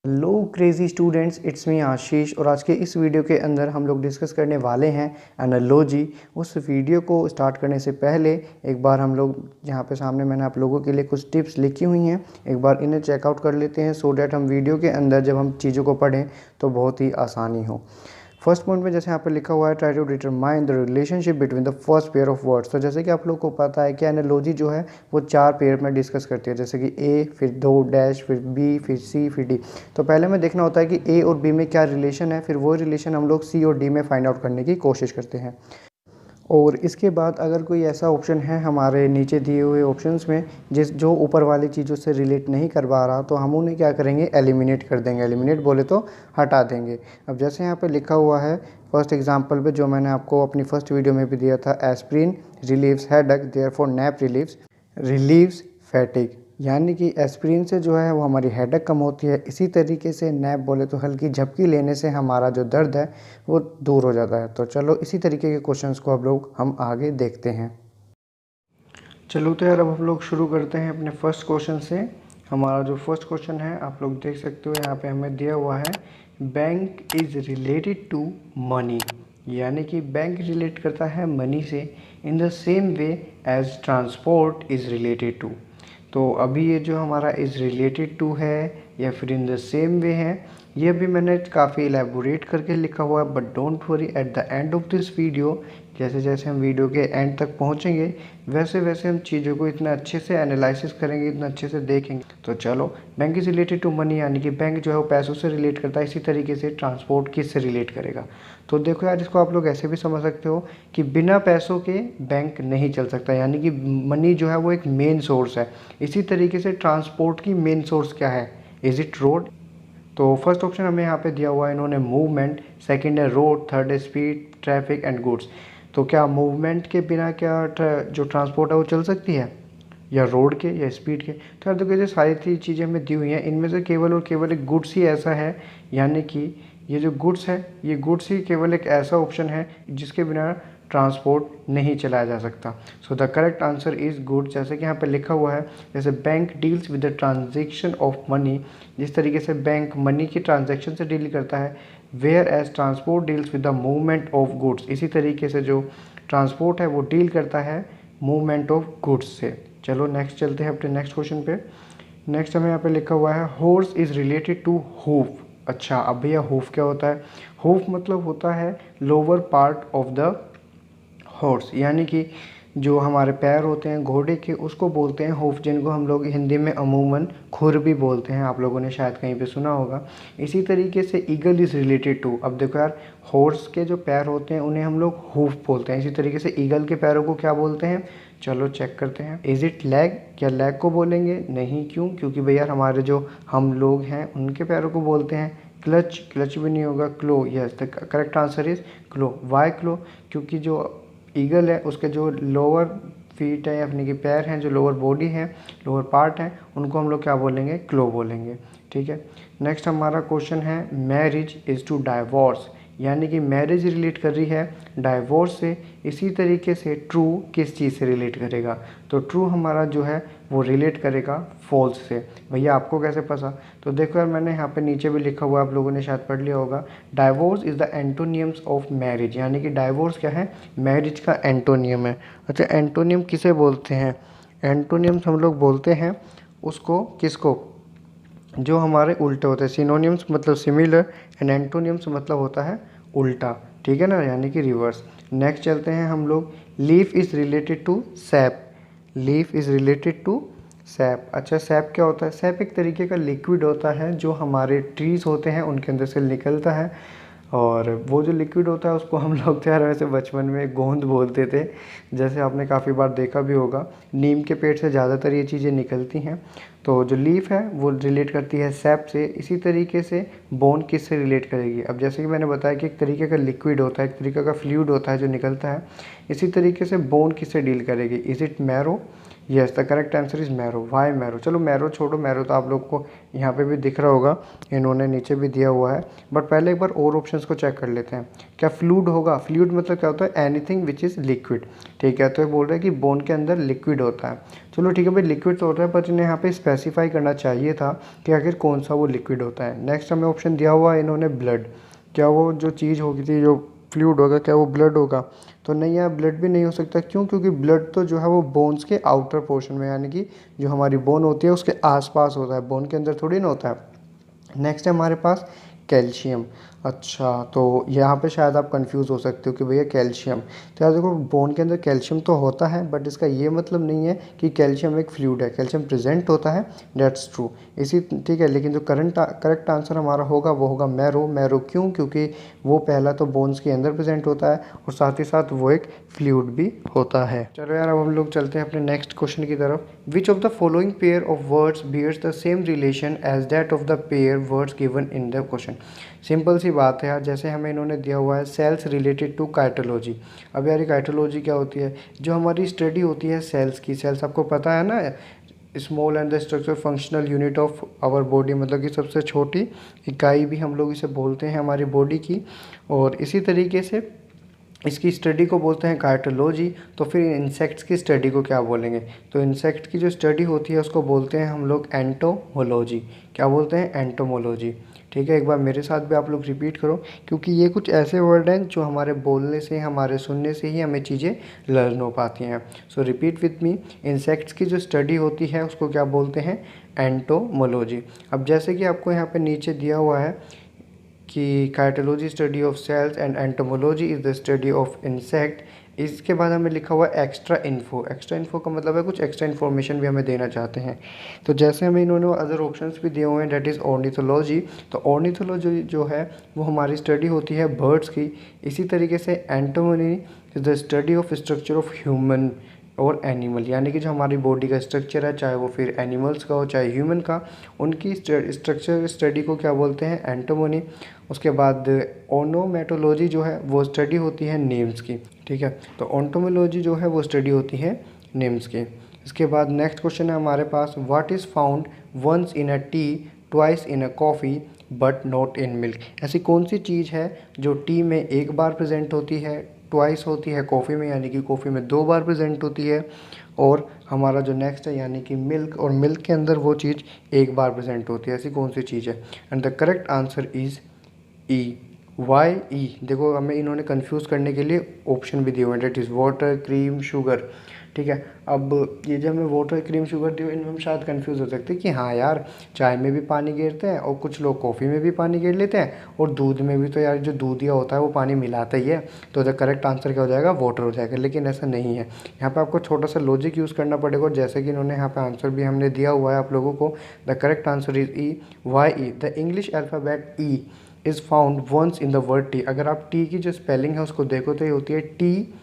Hello crazy students, it's me Ashish. और आज के इस वीडियो के अंदर हम लोग डिस्कस करने वाले हैं एनालॉजी। उस वीडियो को स्टार्ट करने से पहले एक बार हम लोग यहाँ पे सामने मैंने आप लोगों के लिए कुछ टिप्स लिखी हुई हैं, एक बार इन्हें चेकआउट कर लेते हैं सो डैट हम वीडियो के अंदर जब हम चीज़ों को पढ़ें तो बहुत ही आसानी हो। फर्स्ट पॉइंट में जैसे यहाँ पे लिखा हुआ है, try to determine the relationship between the first pair of words. तो जैसे कि आप लोग को पता है कि एनालॉजी जो है वो 4 पेयर में डिस्कस करती है, जैसे कि ए, फिर 2 डैश, फिर बी, फिर सी, फिर डी। तो पहले में देखना होता है कि ए और बी में क्या रिलेशन है, फिर वो रिलेशन हम लोग सी और डी में फाइंड आउट करने की कोशिश करते हैं। और इसके बाद अगर कोई ऐसा ऑप्शन है हमारे नीचे दिए हुए ऑप्शंस में जो ऊपर वाली चीज़ों से रिलेट नहीं कर पा रहा, तो हम उन्हें क्या करेंगे, एलिमिनेट कर देंगे। एलिमिनेट बोले तो हटा देंगे। अब जैसे यहाँ पे लिखा हुआ है फर्स्ट एग्जांपल पे, जो मैंने आपको अपनी फर्स्ट वीडियो में भी दिया था, aspirin relieves headache, therefore nap relieves fatigue. यानी कि एस्प्रिन से जो है वो हमारी हेडेक कम होती है। इसी तरीके से नैप बोले तो हल्की झपकी लेने से हमारा जो दर्द है वो दूर हो जाता है। तो चलो इसी तरीके के क्वेश्चंस को हम आगे देखते हैं। चलो तो यार अब हम लोग शुरू करते हैं अपने फर्स्ट क्वेश्चन से। हमारा जो फर्स्ट क्वेश्चन है आप लोग देख सकते हो, यहाँ पे हमें दिया हुआ है bank is related to money. यानी कि बैंक रिलेट करता है मनी से in the same way as transport is related to. तो अभी ये जो हमारा इज़ रिलेटेड टू है या फिर इन द सेम वे है, ये भी मैंने काफ़ी एलेबोरेट करके लिखा हुआ है। But don't worry, at the end of this video जैसे जैसे हम वीडियो के एंड तक पहुंचेंगे वैसे वैसे हम चीज़ों को इतना अच्छे से एनालिसिस करेंगे, इतना अच्छे से देखेंगे। तो चलो, bank is related to money यानी कि बैंक जो है वो पैसों से रिलेट करता है। इसी तरीके से ट्रांसपोर्ट किससे रिलेट करेगा? तो देखो यार, इसको आप लोग ऐसे भी समझ सकते हो कि बिना पैसों के बैंक नहीं चल सकता। यानी कि मनी जो है वो एक मेन सोर्स है। इसी तरीके से ट्रांसपोर्ट की मेन सोर्स क्या है? Is it road? तो फर्स्ट ऑप्शन हमें यहाँ पे दिया हुआ है इन्होंने मूवमेंट, सेकंड है रोड, थर्ड है स्पीड, ट्रैफिक एंड गुड्स। तो क्या मूवमेंट के बिना क्या जो ट्रांसपोर्ट है वो चल सकती है, या रोड के या स्पीड के? तो यार देखो, ये सारी चीज़ें हमें दी हुई हैं, इनमें से केवल और केवल एक गुड्स ही ऐसा है। यानी कि ये जो गुड्स है, ये गुड्स ही केवल एक ऐसा ऑप्शन है जिसके बिना ट्रांसपोर्ट नहीं चलाया जा सकता। So the correct answer is good. जैसे कि यहाँ पे लिखा हुआ है, जैसे bank deals with the transaction of money, जिस तरीके से बैंक मनी की ट्रांजेक्शन से डील करता है, whereas transport deals with the movement of goods. इसी तरीके से जो ट्रांसपोर्ट है वो डील करता है मूवमेंट ऑफ गुड्स से। चलो नेक्स्ट चलते हैं अपने नेक्स्ट क्वेश्चन पे। नेक्स्ट हमें यहाँ पे लिखा हुआ है horse is related to hoof. अच्छा, अब भैया हूफ क्या होता है? हूफ मतलब होता है lower part of the horse. यानी कि जो हमारे पैर होते हैं घोड़े के, उसको बोलते हैं हूफ, जिनको हम लोग हिंदी में अमूमन खुर भी बोलते हैं। आप लोगों ने शायद कहीं पे सुना होगा। इसी तरीके से ईगल इज़ रिलेटेड टू। अब देखो यार, हॉर्स के जो पैर होते हैं उन्हें हम लोग हूफ बोलते हैं। इसी तरीके से ईगल के पैरों को क्या बोलते हैं? चलो चेक करते हैं। Is it leg? क्या लेग को बोलेंगे? नहीं। क्यों? क्योंकि भैया हमारे जो हम लोग हैं उनके पैरों को बोलते हैं क्लच। क्लच भी नहीं होगा, claw. Yes, the correct answer is claw. Why claw? क्योंकि जो ईगल है उसके जो लोअर फीट है, यानी कि पैर हैं, जो लोअर बॉडी है, लोअर पार्ट है, उनको हम लोग क्या बोलेंगे? क्लो बोलेंगे। ठीक है। नेक्स्ट हमारा क्वेश्चन है मैरिज इज़ टू डाइवोर्स। यानी कि मैरिज रिलेट कर रही है डाइवोर्स से। इसी तरीके से ट्रू किस चीज़ से रिलेट करेगा? तो ट्रू हमारा जो है वो रिलेट करेगा फॉल्स से। भैया आपको कैसे पता? तो देखो यार, मैंने यहाँ पे नीचे भी लिखा हुआ, आप लोगों ने शायद पढ़ लिया होगा, divorce is the एंटोनियम्स of marriage. यानी कि डाइवोर्स क्या है? मैरिज का एंटोनियम है। अच्छा, एंटोनियम किसे बोलते हैं? एंटोनियम्स हम लोग बोलते हैं उसको, किसको? जो हमारे उल्टे होते हैं। सिनोनियम्स मतलब सिमिलर एंड एंटोनियम्स मतलब होता है उल्टा। ठीक है ना, यानी कि रिवर्स। नेक्स्ट चलते हैं हम लोग, leaf is related to sap. Leaf is related to sap. अच्छा, सैप क्या होता है? सैप एक तरीके का लिक्विड होता है जो हमारे ट्रीज़ होते हैं उनके अंदर से निकलता है। और वो जो लिक्विड होता है उसको हम लोग तो यार वैसे बचपन में गोंद बोलते थे, जैसे आपने काफ़ी बार देखा भी होगा। नीम के पेड़ से ज़्यादातर ये चीज़ें निकलती हैं। तो जो लीफ है वो रिलेट करती है सैप से। इसी तरीके से बोन किस से रिलेट करेगी? अब जैसे कि मैंने बताया कि एक तरीके का लिक्विड होता है, एक तरीके का फ्लूइड होता है जो निकलता है। इसी तरीके से बोन किससे डील करेगी? Is it marrow? Yes the correct answer is marrow. Why marrow? चलो मैरो छोड़ो, मैरो तो आप लोग को यहाँ पे भी दिख रहा होगा, इन्होंने नीचे भी दिया हुआ है। बट पहले एक बार और ऑप्शंस को चेक कर लेते हैं। क्या फ्लूइड होगा? फ्लूइड मतलब क्या होता है? Anything which is liquid. ठीक है, तो ये बोल रहे हैं कि बोन के अंदर लिक्विड होता है। चलो ठीक है भाई, लिक्विड तो होता है, पर इन्हें यहाँ पे स्पेसिफाई करना चाहिए था कि आखिर कौन सा वो लिक्विड होता है। नेक्स्ट हमें ऑप्शन दिया हुआ है इन्होंने ब्लड। क्या वो जो चीज़ होगी थी, जो फ्लूइड होगा, क्या वो ब्लड होगा? तो नहीं यार, ब्लड भी नहीं हो सकता। क्यों? क्योंकि ब्लड तो जो है वो बोन्स के आउटर पोर्शन में, यानी कि जो हमारी बोन होती है उसके आसपास होता है, बोन के अंदर थोड़ी ना होता है। नेक्स्ट है हमारे पास कैल्शियम। अच्छा, तो यहाँ पे शायद आप कंफ्यूज हो सकते हो कि भैया कैल्शियम, तो यार देखो बोन के अंदर कैल्शियम तो होता है, बट इसका ये मतलब नहीं है कि कैल्शियम एक फ्लूइड है। कैल्शियम प्रेजेंट होता है, डेट्स ट्रू। इसी ठीक है, लेकिन जो करेक्ट आंसर हमारा होगा वो होगा मैरो। मैरो क्यों? क्योंकि वो पहला तो बोन्स के अंदर प्रेजेंट होता है और साथ ही साथ वो एक फ्लूइड भी होता है। चलो यार, अब हम लोग चलते हैं अपने नेक्स्ट क्वेश्चन की तरफ। Which of the following pair of words bears the same relation as that of the pair words given in the question? Simple सी बात है यार, जैसे हमें इन्होंने दिया हुआ है सेल्स रिलेटेड टू काइटोलॉजी। अब यार ये काइटोलॉजी क्या होती है? जो हमारी स्टडी होती है सेल्स की। सेल्स आपको पता है ना, small and the structure functional unit of our body, मतलब कि सबसे छोटी इकाई भी हम लोग इसे बोलते हैं हमारी बॉडी की। और इसी तरीके से इसकी स्टडी को बोलते हैं काइटोलॉजी। तो फिर इंसेक्ट्स की स्टडी को क्या बोलेंगे? तो इंसेक्ट की जो स्टडी होती है उसको बोलते हैं हम लोग एंटोमोलॉजी। क्या बोलते हैं? एंटोमोलॉजी। ठीक है, एक बार मेरे साथ भी आप लोग रिपीट करो, क्योंकि ये कुछ ऐसे वर्ड हैं जो हमारे बोलने से, हमारे सुनने से ही हमें चीज़ें लर्न हो पाती हैं। सो रिपीट विथ मी। इंसेक्ट्स की जो स्टडी होती है उसको क्या बोलते हैं? एंटोमोलॉजी। अब जैसे कि आपको यहाँ पे नीचे दिया हुआ है कि cytology study of cells and entomology is the study of insect. इसके बाद हमें लिखा हुआ है एक्स्ट्रा इन्फो। एक्स्ट्रा इन्फो का मतलब है कुछ एक्स्ट्रा इन्फॉर्मेशन भी हमें देना चाहते हैं। तो जैसे हमें इन्होंने अदर ऑप्शंस भी दिए हुए हैं, डेट इज़ ऑर्निथोलॉजी। तो ऑर्निथोलॉजी जो है वो हमारी स्टडी होती है बर्ड्स की। इसी तरीके से anatomy is the study of structure of human और एनिमल, यानी कि जो हमारी बॉडी का स्ट्रक्चर है, चाहे वो फिर एनिमल्स का हो चाहे ह्यूमन का, उनकी स्ट्रक्चर स्टडी को क्या बोलते हैं? एंटोमोनी। उसके बाद ओनोमेटोलॉजी जो है वो स्टडी होती है नेम्स की। ठीक है, तो ओंटोमोलॉजी जो है वो स्टडी होती है नेम्स की। इसके बाद नेक्स्ट क्वेश्चन है हमारे पास, what is found once in a tea twice in a coffee but not in milk? ऐसी कौन सी चीज़ है जो टी में एक बार प्रेजेंट होती है, ट्वाइस होती है कॉफ़ी में, यानी कि कॉफ़ी में दो बार प्रेजेंट होती है, और हमारा जो नेक्स्ट है यानी कि मिल्क, और मिल्क के अंदर वो चीज़ एक बार प्रेजेंट होती है? ऐसी कौन सी चीज़ है? And the correct answer is e. Why e? देखो हमें इन्होंने कंफ्यूज करने के लिए ऑप्शन भी दिए हुए हैं, that is water, cream, sugar. ठीक है, अब ये जो हमें वाटर, क्रीम, शुगर दिए इनमें हम शायद कंफ्यूज हो सकते हैं कि हाँ यार, चाय में भी पानी गिरते हैं और कुछ लोग कॉफ़ी में भी पानी गिर लेते हैं, और दूध में भी तो यार जो दूधिया होता है वो पानी मिलाता ही है। तो द करेक्ट आंसर क्या हो जाएगा? वाटर हो जाएगा। लेकिन ऐसा नहीं है, यहाँ पे आपको छोटा सा लॉजिक यूज़ करना पड़ेगा, और जैसे कि इन्होंने यहाँ पे आंसर भी हमने दिया हुआ है आप लोगों को। The correct answer is E. Why E? The English alphabet E is found once in the word T. अगर आप टी की जो स्पेलिंग है उसको देखो तो ये होती है टी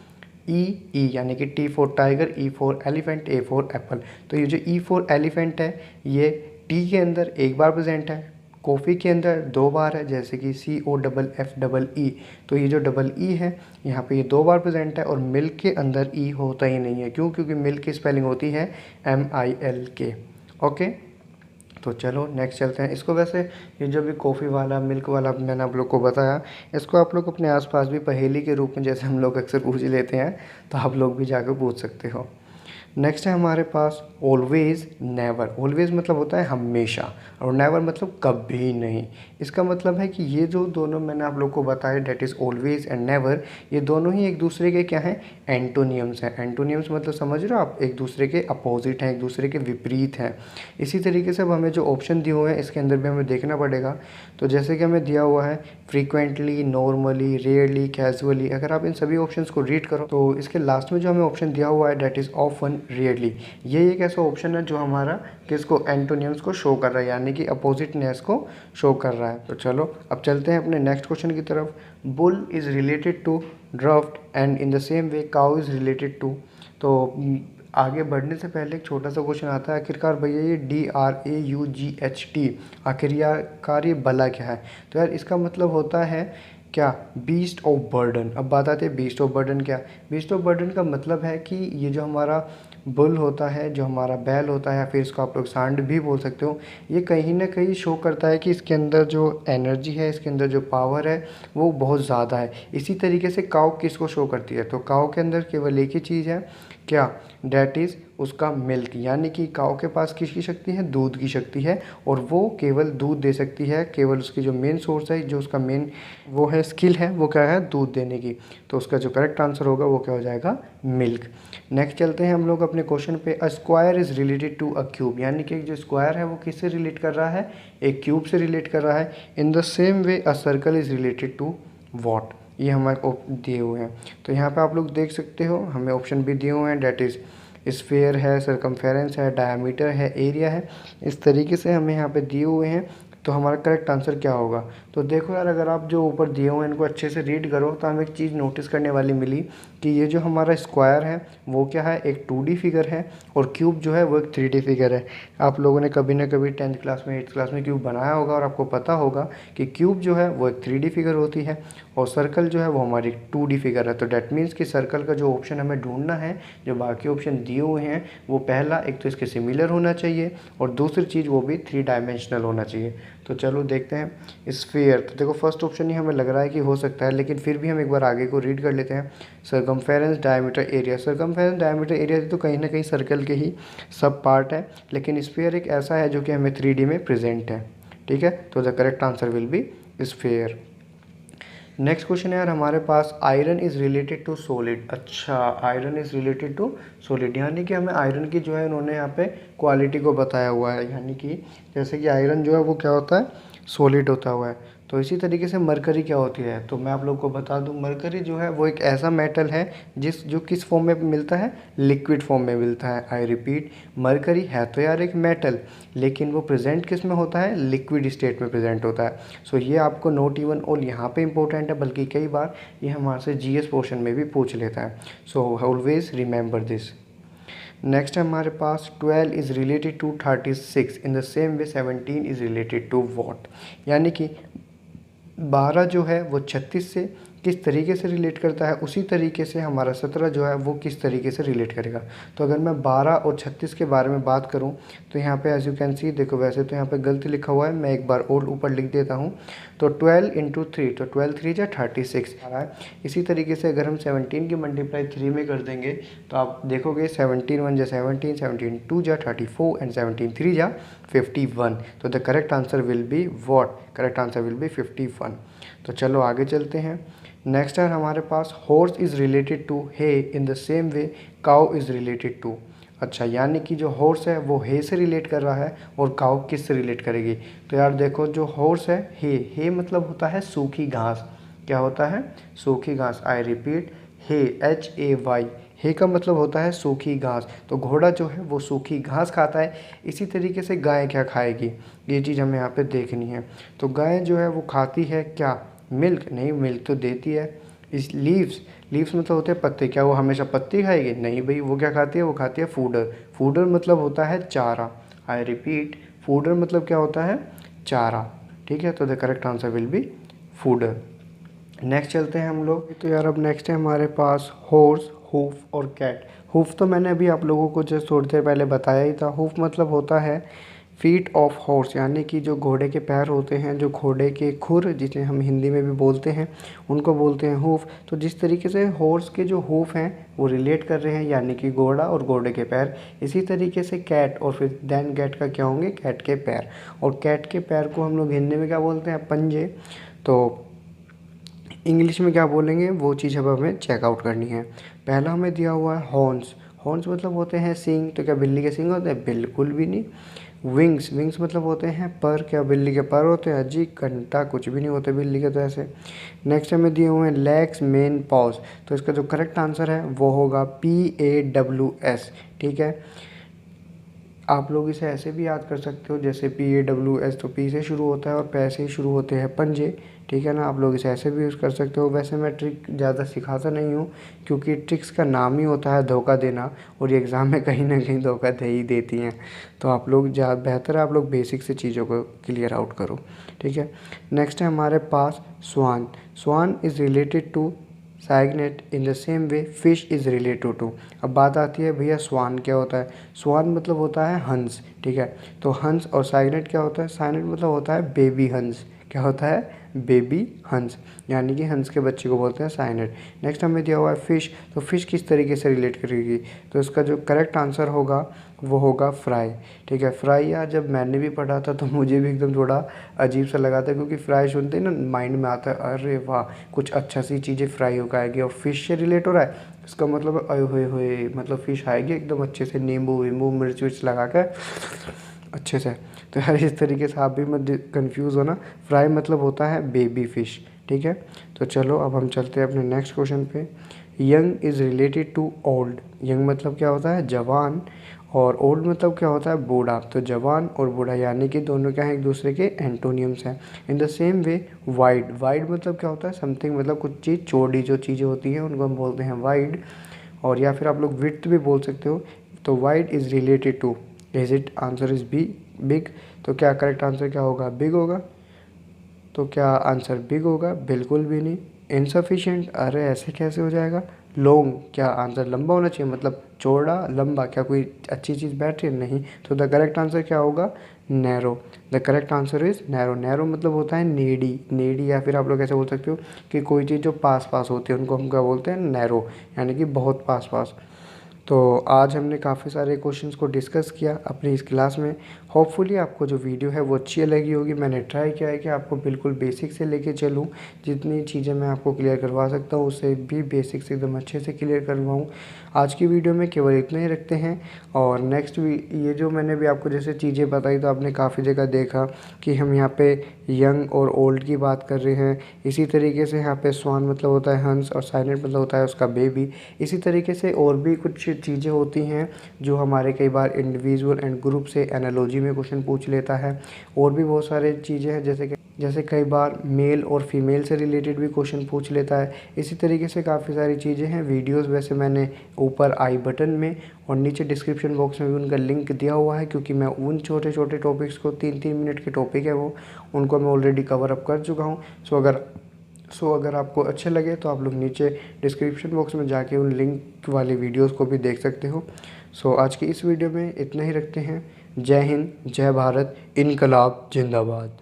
ई ई, यानी कि T for tiger, E for elephant, A for Apple. तो ये जो ई फॉर एलिफेंट है ये टी के अंदर एक बार प्रेजेंट है, कॉफ़ी के अंदर दो बार है, जैसे कि COFFEE। तो ये जो डबल ई है यहाँ पे ये दो बार प्रेजेंट है, और मिल्क के अंदर ई होता ही नहीं है। क्यों? क्योंकि मिल्क की स्पेलिंग होती है MILK। ओके, तो चलो नेक्स्ट चलते हैं। इसको वैसे ये जो भी कॉफ़ी वाला, मिल्क वाला मैंने आप लोग को बताया, इसको आप लोग अपने आसपास भी पहेली के रूप में, जैसे हम लोग अक्सर पूछ लेते हैं, तो आप लोग भी जाकर पूछ सकते हो। नेक्स्ट है हमारे पास ऑलवेज़ नेवर। ऑलवेज़ मतलब होता है हमेशा, और नेवर मतलब कभी नहीं। इसका मतलब है कि ये जो दोनों मैंने आप लोग को बताया, that is always and never, ये दोनों ही एक दूसरे के क्या हैं? एंटोनियम्स हैं। एंटोनियम्स मतलब समझ रहे हो आप, एक दूसरे के अपोजिट हैं, एक दूसरे के विपरीत हैं। इसी तरीके से अब हमें जो ऑप्शन दिए हुए हैं इसके अंदर भी हमें देखना पड़ेगा। तो जैसे कि हमें दिया हुआ है फ्रीक्वेंटली, नॉर्मली, रेयरली, कैजुअली। अगर आप इन सभी ऑप्शंस को रीड करो तो इसके लास्ट में जो हमें ऑप्शन दिया हुआ है, डेट इज़ ऑफन, रेयरली, ये एक ऐसा ऑप्शन है जो हमारा किसको? एंटोनियम्स को शो कर रहा है, यानी कि अपोजिटनेस को शो कर रहा है। तो चलो अब चलते हैं अपने नेक्स्ट क्वेश्चन की तरफ। Bull is related to draft and in the same way cow is related to. तो आगे बढ़ने से पहले एक छोटा सा क्वेश्चन आता है, आखिरकार भैया ये DRAUGHT आखिरकार ये भला क्या है? तो यार इसका मतलब होता है क्या? Beast of burden. अब बात आती है बीस्ट ऑफ बर्डन क्या? बीस्ट ऑफ बर्डन का मतलब है कि ये जो हमारा बुल होता है, जो हमारा बैल होता है, या फिर इसको आप लोग सांड भी बोल सकते हो, ये कहीं ना कहीं शो करता है कि इसके अंदर जो एनर्जी है, इसके अंदर जो पावर है वो बहुत ज़्यादा है। इसी तरीके से काऊ किसको शो करती है, तो काऊ के अंदर केवल एक ही चीज़ है, क्या, डैट इज़ उसका मिल्क। यानी कि काऊ के पास किसकी शक्ति है, दूध की शक्ति है, और वो केवल दूध दे सकती है। केवल उसकी जो मेन सोर्स है, जो उसका मेन वो है स्किल है, वो क्या है, दूध देने की। तो उसका जो करेक्ट आंसर होगा वो क्या हो जाएगा, मिल्क। नेक्स्ट चलते हैं हम लोग अपने क्वेश्चन पे। A square is related to a cube, यानी कि जो स्क्वायर है वो किससे रिलेट कर रहा है, एक क्यूब से रिलेट कर रहा है। In the same way a circle is related to what, ये हमारे दिए हुए हैं। तो यहाँ पे आप लोग देख सकते हो, हमें ऑप्शन भी दिए हुए हैं, डैट इज़ स्फेयर है, सरकमफेरेंस है, डायमीटर है, एरिया है। इस तरीके से हमें यहाँ पे दिए हुए हैं। तो हमारा करेक्ट आंसर क्या होगा, तो देखो यार, अगर आप जो ऊपर दिए हुए हैं इनको अच्छे से रीड करो तो हमें एक चीज़ नोटिस करने वाली मिली कि ये जो हमारा स्क्वायर है वो क्या है, एक 2D फिगर है, और क्यूब जो है वो एक 3D फिगर है। आप लोगों ने कभी ना कभी 10th क्लास में 8th क्लास में क्यूब बनाया होगा, और आपको पता होगा कि क्यूब जो है वो एक 3D फिगर होती है, और सर्कल जो है वो हमारी 2D फिगर है। तो डैट मीन्स कि सर्कल का जो ऑप्शन हमें ढूंढना है, जो बाकी ऑप्शन दिए हुए हैं, वो पहला एक तो इसके सिमिलर होना चाहिए, और दूसरी चीज़ वो भी 3 डायमेंशनल होना चाहिए। तो चलो देखते हैं स्फीयर। तो देखो फर्स्ट ऑप्शन ही हमें लग रहा है कि हो सकता है, लेकिन फिर भी हम एक बार आगे को रीड कर लेते हैं। Circumference, diameter, area. Circumference, diameter, area तो कहीं ना कहीं सर्कल के ही सब पार्ट है, लेकिन स्फीयर एक ऐसा है जो कि हमें 3D में प्रेजेंट है। ठीक है, तो the correct answer will be sphere. Next question है यार हमारे पास, iron is related to solid. अच्छा, iron is related to solid, यानी कि हमें आयरन की जो है उन्होंने यहाँ पे क्वालिटी को बताया हुआ है। यानी कि जैसे कि आयरन जो है वो क्या होता है, सॉलिड होता हुआ है। तो इसी तरीके से मरकरी क्या होती है, तो मैं आप लोग को बता दूं, मरकरी जो है वो एक ऐसा मेटल है जो किस फॉर्म में मिलता है, लिक्विड फॉर्म में मिलता है। आई रिपीट, मरकरी है तो यार एक मेटल, लेकिन वो प्रेजेंट किस में होता है, लिक्विड स्टेट में प्रेजेंट होता है। सो ये आपको नोट इवन ऑल यहाँ पे इंपॉर्टेंट है, बल्कि कई बार ये हमारे से जीएस पोर्शन में भी पूछ लेता है। So always remember this. Next है हमारे पास, 12 is related to 36 in the same way 17 is related to what. यानी कि 12 जो है वो 36 से किस तरीके से रिलेट करता है, उसी तरीके से हमारा 17 जो है वो किस तरीके से रिलेट करेगा। तो अगर मैं 12 और 36 के बारे में बात करूं तो यहाँ पे एज यू कैन सी, देखो वैसे तो यहाँ पे गलत लिखा हुआ है, मैं एक बार और ऊपर लिख देता हूँ। तो 12 इंटू 3, तो 12 3 जा 36 आ रहा है। इसी तरीके से अगर हम 17 की मल्टीप्लाई 3 में कर देंगे तो आप देखोगे 17 1 जा 17, 17 2 जा 34, एंड 17 3 जा 51। तो the correct answer will be what, correct answer will be 51। तो चलो आगे चलते हैं। नेक्स्ट है हमारे पास, horse is related to hay in the same way cow is related to. अच्छा, यानी कि जो हॉर्स है वो हे से रिलेट कर रहा है, और काउ किस से रिलेट करेगी। तो यार देखो, जो हॉर्स है, हे मतलब होता है सूखी घास। क्या होता है, सूखी घास। आई रिपीट, हे, HAY, हे का मतलब होता है सूखी घास। तो घोड़ा जो है वो सूखी घास खाता है। इसी तरीके से गाय क्या खाएगी, ये चीज़ हमें यहाँ पे देखनी है। तो गाय जो है वो खाती है क्या, मिल्क? नहीं, मिल्क तो देती है। इस लीव्स मतलब होते हैं पत्ते, क्या वो हमेशा पत्ती खाएगी? नहीं भाई, वो क्या खाती है, वो खाती है फूडर। फूडर मतलब होता है चारा। आई रिपीट, फूडर मतलब क्या होता है, चारा। ठीक है, तो the correct answer will B fodder. Next चलते हैं हम लोग। तो यार अब नेक्स्ट है हमारे पास, हॉर्स, हूफ और कैट। हूफ तो मैंने अभी आप लोगों को जस्ट थोड़ी देर पहले बताया ही था। हूफ मतलब होता है फीट ऑफ हॉर्स, यानी कि जो घोड़े के पैर होते हैं, जो घोड़े के खुर, जिसे हम हिंदी में भी बोलते हैं, उनको बोलते हैं हूफ। तो जिस तरीके से हॉर्स के जो हूफ हैं वो रिलेट कर रहे हैं, यानी कि घोड़ा और घोड़े के पैर, इसी तरीके से कैट और फिर देन कैट का क्या होंगे, कैट के पैर। और कैट के पैर को हम लोग हिंदी में क्या बोलते हैं, पंजे। तो इंग्लिश में क्या बोलेंगे वो चीज़ अब हमें चेकआउट करनी है। पहला हमें दिया हुआ है हॉर्न्स। हॉर्न्स मतलब होते हैं सींग। तो क्या बिल्ली के सींग होते हैं? बिल्कुल भी नहीं। विंग्स मतलब होते हैं पर। क्या बिल्ली के पर होते हैं? जी घंटा कुछ भी नहीं होते बिल्ली के तो ऐसे। नेक्स्ट हमें दिए हुए हैं लेग्स, मेन, पॉज। तो इसका जो करेक्ट आंसर है वो होगा PAWS। ठीक है, आप लोग इसे ऐसे भी याद कर सकते हो, जैसे PAWS, तो P से शुरू होता है और पै से ही शुरू होते हैं पंजे। ठीक है ना, आप लोग इसे ऐसे भी यूज़ कर सकते हो। वैसे मैं ट्रिक ज़्यादा सिखाता नहीं हूँ, क्योंकि ट्रिक्स का नाम ही होता है धोखा देना, और ये एग्ज़ाम में कहीं ना कहीं धोखा दे ही देती हैं। तो आप लोग ज़्यादा बेहतर है आप लोग बेसिक से चीज़ों को क्लियर आउट करो। ठीक है, नेक्स्ट है हमारे पास swan. Swan is related to cygnet in the same way fish is related to. अब बात आती है भैया स्वान क्या होता है। स्वान मतलब होता है हंस, ठीक है। तो हंस और साइग्नेट क्या होता है, साइग्नेट मतलब होता है बेबी हंस। क्या होता है, बेबी हंस, यानी कि हंस के बच्चे को बोलते हैं साइनेट। नेक्स्ट हमें दिया हुआ है फिश, तो फिश किस तरीके से रिलेट करेगी, तो इसका जो करेक्ट आंसर होगा वो होगा फ्राई, ठीक है। फ्राई यार जब मैंने भी पढ़ा था तो मुझे भी एकदम थोड़ा अजीब सा लगा था, क्योंकि फ्राई सुनते ही ना माइंड में आता है अरे वाह कुछ अच्छा सी चीज़ें फ्राई होकर आएगी, और फिश से रिलेट हो रहा है, इसका मतलब अयो होए मतलब फ़िश आएगी एकदम अच्छे से नींबू वींबू मिर्च विर्च लगा कर अच्छे से। तो यार इस तरीके से आप भी मत कंफ्यूज होना, फ्राई मतलब होता है बेबी फ़िश, ठीक है। तो चलो अब हम चलते हैं अपने नेक्स्ट क्वेश्चन पे। Young is related to old. Young मतलब क्या होता है, जवान, और ओल्ड मतलब क्या होता है, बूढ़ा। तो जवान और बूढ़ा यानी कि दोनों क्या हैं, एक दूसरे के एंटोनियम्स हैं। इन the same way wide, wide मतलब क्या होता है, समथिंग मतलब कुछ चीज़ चौड़ी जो चीज़ें होती हैं उनको हम बोलते हैं वाइड, और या फिर आप लोग विड्थ भी बोल सकते हो। तो wide is related to, is it, answer is B, big. तो क्या करेक्ट आंसर क्या होगा, बिग होगा। तो क्या आंसर बिग होगा, बिल्कुल भी नहीं। इनसफिशिएंट, अरे ऐसे कैसे हो जाएगा। लॉन्ग, क्या आंसर लंबा होना चाहिए, मतलब चौड़ा लंबा, क्या कोई अच्छी चीज़ बैठ रही है, नहीं। तो द करेक्ट आंसर क्या होगा, narrow. The correct answer is narrow. Narrow मतलब होता है नेडी, नेडी, या फिर आप लोग ऐसे बोल सकते हो कि कोई चीज़ जो पास पास होती है उनको हम क्या बोलते हैं, नैरो, यानी कि बहुत पास पास। तो आज हमने काफ़ी सारे क्वेश्चंस को डिस्कस किया अपनी इस क्लास में। होपफुली आपको जो वीडियो है वो अच्छी लगी होगी। मैंने ट्राई किया है कि आपको बिल्कुल बेसिक से लेके चलूँ, जितनी चीज़ें मैं आपको क्लियर करवा सकता हूँ उससे भी बेसिक से एकदम अच्छे से क्लियर करवाऊँ। आज की वीडियो में केवल इतना ही रखते हैं, और नेक्स्ट ये जो मैंने भी आपको जैसे चीज़ें बताई तो आपने काफ़ी जगह देखा कि हम यहाँ पे यंग और ओल्ड की बात कर रहे हैं। इसी तरीके से यहाँ पे स्वान मतलब होता है हंस, और साइलेंट मतलब होता है उसका बेबी। इसी तरीके से और भी कुछ चीज़ें होती हैं जो हमारे कई बार इंडिविजुअल एंड ग्रुप से एनालॉजी में क्वेश्चन पूछ लेता है। और भी बहुत सारे चीज़ें हैं जैसे कई बार मेल और फीमेल से रिलेटेड भी क्वेश्चन पूछ लेता है। इसी तरीके से काफ़ी सारी चीज़ें हैं। वीडियोस वैसे मैंने ऊपर आई बटन में और नीचे डिस्क्रिप्शन बॉक्स में भी उनका लिंक दिया हुआ है, क्योंकि मैं उन छोटे छोटे टॉपिक्स को 3-3 मिनट के टॉपिक है वो, उनको मैं ऑलरेडी कवर अप कर चुका हूँ। सो अगर आपको अच्छे लगे तो आप लोग नीचे डिस्क्रिप्शन बॉक्स में जाके उन लिंक वाली वीडियोस को भी देख सकते हो। सो आज की इस वीडियो में इतना ही रखते हैं। जय हिंद, जय भारत, इनकलाब जिंदाबाद।